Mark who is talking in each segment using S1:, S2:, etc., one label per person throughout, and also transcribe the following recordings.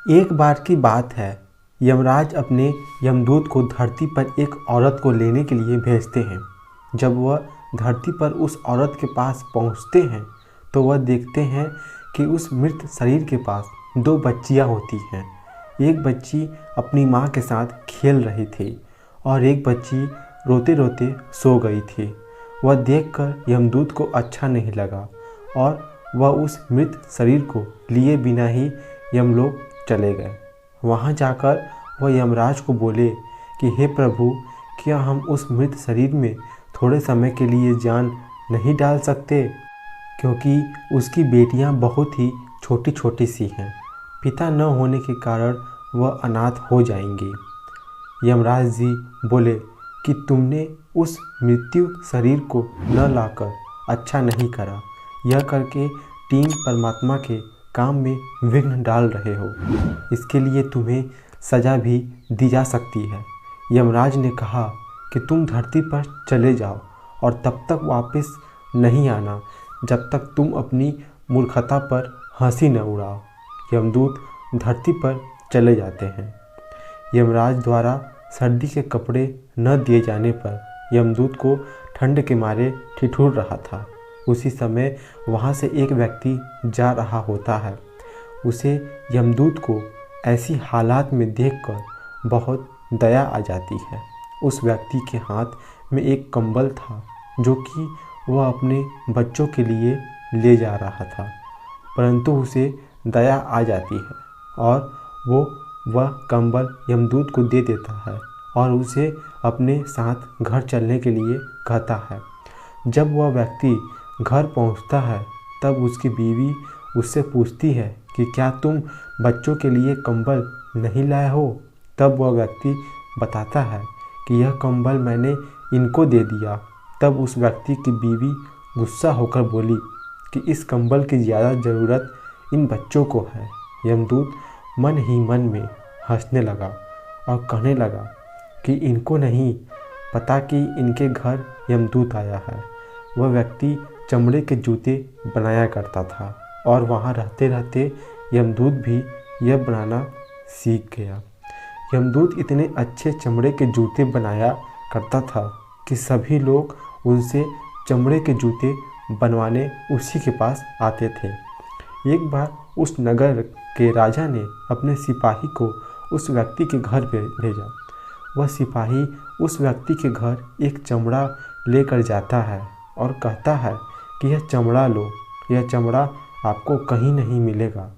S1: एक बार की बात है, यमराज अपने यमदूत को धरती पर एक औरत को लेने के लिए भेजते हैं। जब वह धरती पर उस औरत के पास पहुंचते हैं तो वह देखते हैं कि उस मृत शरीर के पास 2 बच्चियां होती हैं। एक बच्ची अपनी माँ के साथ खेल रही थी और एक बच्ची रोते रोते सो गई थी। वह देखकर यमदूत को अच्छा नहीं लगा और वह उस मृत शरीर को लिए बिना ही यमलोक चले गए। वहाँ जाकर वह यमराज को बोले कि हे प्रभु, क्या हम उस मृत शरीर में थोड़े समय के लिए जान नहीं डाल सकते, क्योंकि उसकी बेटियां बहुत ही छोटी छोटी सी हैं। पिता न होने के कारण वह अनाथ हो जाएंगी। यमराज जी बोले कि तुमने उस मृत्यु शरीर को न लाकर अच्छा नहीं करा। यह करके 3 परमात्मा के काम में विघ्न डाल रहे हो। इसके लिए तुम्हें सज़ा भी दी जा सकती है। यमराज ने कहा कि तुम धरती पर चले जाओ और तब तक वापस नहीं आना जब तक तुम अपनी मूर्खता पर हंसी न उड़ाओ। यमदूत धरती पर चले जाते हैं। यमराज द्वारा सर्दी के कपड़े न दिए जाने पर यमदूत को ठंड के मारे ठिठुर रहा था। उसी समय वहाँ से एक व्यक्ति जा रहा होता है। उसे यमदूत को ऐसी हालात में देखकर बहुत दया आ जाती है। उस व्यक्ति के हाथ में एक कंबल था जो कि वह अपने बच्चों के लिए ले जा रहा था, परंतु उसे दया आ जाती है और वह कंबल यमदूत को दे देता है और उसे अपने साथ घर चलने के लिए कहता है। जब वह व्यक्ति घर पहुंचता है तब उसकी बीवी उससे पूछती है कि क्या तुम बच्चों के लिए कंबल नहीं लाए हो। तब वह व्यक्ति बताता है कि यह कंबल मैंने इनको दे दिया। तब उस व्यक्ति की बीवी गुस्सा होकर बोली कि इस कंबल की ज़्यादा ज़रूरत इन बच्चों को है। यमदूत मन ही मन में हंसने लगा और कहने लगा कि इनको नहीं पता कि इनके घर यमदूत आया है। वह व्यक्ति चमड़े के जूते बनाया करता था और वहाँ रहते रहते यमदूत भी यह बनाना सीख गया। यमदूत इतने अच्छे चमड़े के जूते बनाया करता था कि सभी लोग उनसे चमड़े के जूते बनवाने उसी के पास आते थे। एक बार उस नगर के राजा ने अपने सिपाही को उस व्यक्ति के घर भेजा। वह सिपाही उस व्यक्ति के घर एक चमड़ा लेकर जाता है और कहता है कि यह चमड़ा लो, यह चमड़ा आपको कहीं नहीं मिलेगा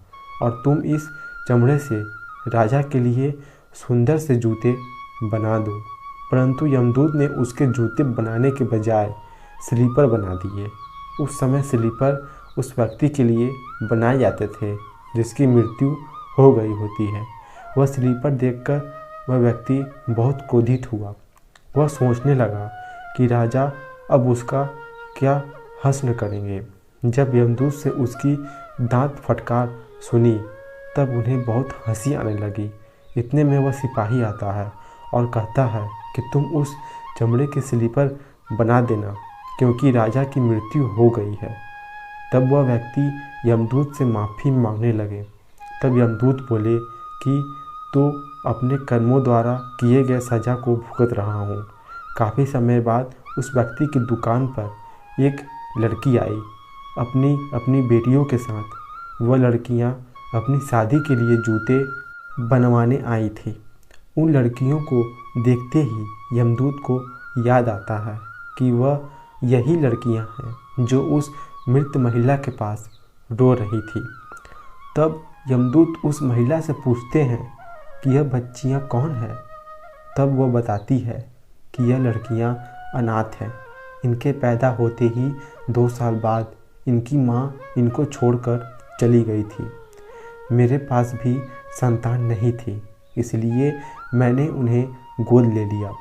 S1: और तुम इस चमड़े से राजा के लिए सुंदर से जूते बना दो। परंतु यमदूत ने उसके जूते बनाने के बजाय स्लीपर बना दिए। उस समय स्लीपर उस व्यक्ति के लिए बनाए जाते थे जिसकी मृत्यु हो गई होती है। वह स्लीपर देखकर वह व्यक्ति बहुत क्रोधित हुआ। वह सोचने लगा कि राजा अब उसका क्या हश्र करेंगे। जब यमदूत से उसकी दांत फटकार सुनी तब उन्हें बहुत हंसी आने लगी। इतने में वह सिपाही आता है और कहता है कि तुम उस चमड़े के स्लीपर बना देना क्योंकि राजा की मृत्यु हो गई है। तब वह व्यक्ति यमदूत से माफ़ी मांगने लगे। तब यमदूत बोले कि तो अपने कर्मों द्वारा किए गए सज़ा को भुगत रहा हूँ। काफ़ी समय बाद उस व्यक्ति की दुकान पर एक लड़की आई अपनी बेटियों के साथ। वह लड़कियाँ अपनी शादी के लिए जूते बनवाने आई थी। उन लड़कियों को देखते ही यमदूत को याद आता है कि वह यही लड़कियाँ हैं जो उस मृत महिला के पास रो रही थी। तब यमदूत उस महिला से पूछते हैं कि यह बच्चियाँ कौन हैं। तब वह बताती है कि यह लड़कियाँ अनाथ हैं। इनके पैदा होते ही 2 साल बाद इनकी माँ इनको छोड़कर चली गई थी। मेरे पास भी संतान नहीं थी, इसलिए मैंने उन्हें गोद ले लिया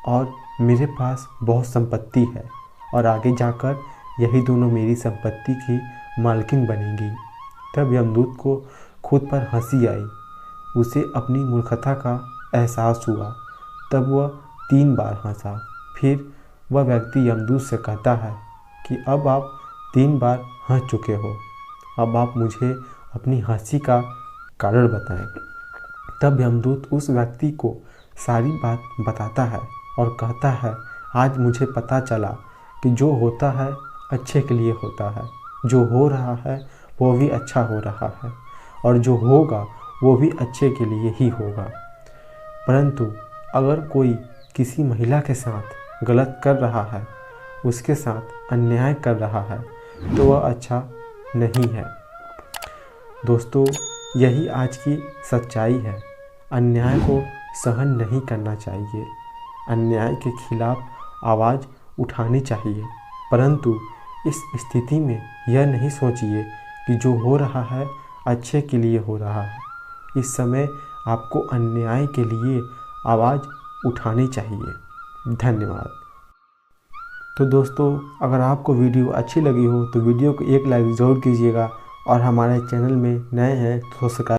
S1: और मेरे पास बहुत संपत्ति है और आगे जाकर यही दोनों मेरी संपत्ति की मालकिन बनेंगी। तब यमदूत को खुद पर हंसी आई। उसे अपनी मूर्खता का एहसास हुआ। तब वह 3 बार हंसा। फिर वह व्यक्ति यमदूत से कहता है कि अब आप 3 बार हंस चुके हो, अब आप मुझे अपनी हंसी का कारण बताएं। तब यमदूत उस व्यक्ति को सारी बात बताता है और कहता है, आज मुझे पता चला कि जो होता है अच्छे के लिए होता है, जो हो रहा है वो भी अच्छा हो रहा है और जो होगा वो भी अच्छे के लिए ही होगा। परंतु अगर कोई किसी महिला के साथ गलत कर रहा है, उसके साथ अन्याय कर रहा है, तो वह अच्छा नहीं है। दोस्तों, यही आज की सच्चाई है। अन्याय को सहन नहीं करना चाहिए, अन्याय के खिलाफ आवाज़ उठानी चाहिए। परंतु इस स्थिति में यह नहीं सोचिए कि जो हो रहा है अच्छे के लिए हो रहा है। इस समय आपको अन्याय के लिए आवाज़ उठानी चाहिए। धन्यवाद। तो दोस्तों, अगर आपको वीडियो अच्छी लगी हो तो वीडियो को एक लाइक ज़रूर कीजिएगा और हमारे चैनल में नए हैं तो सब्सक्राइब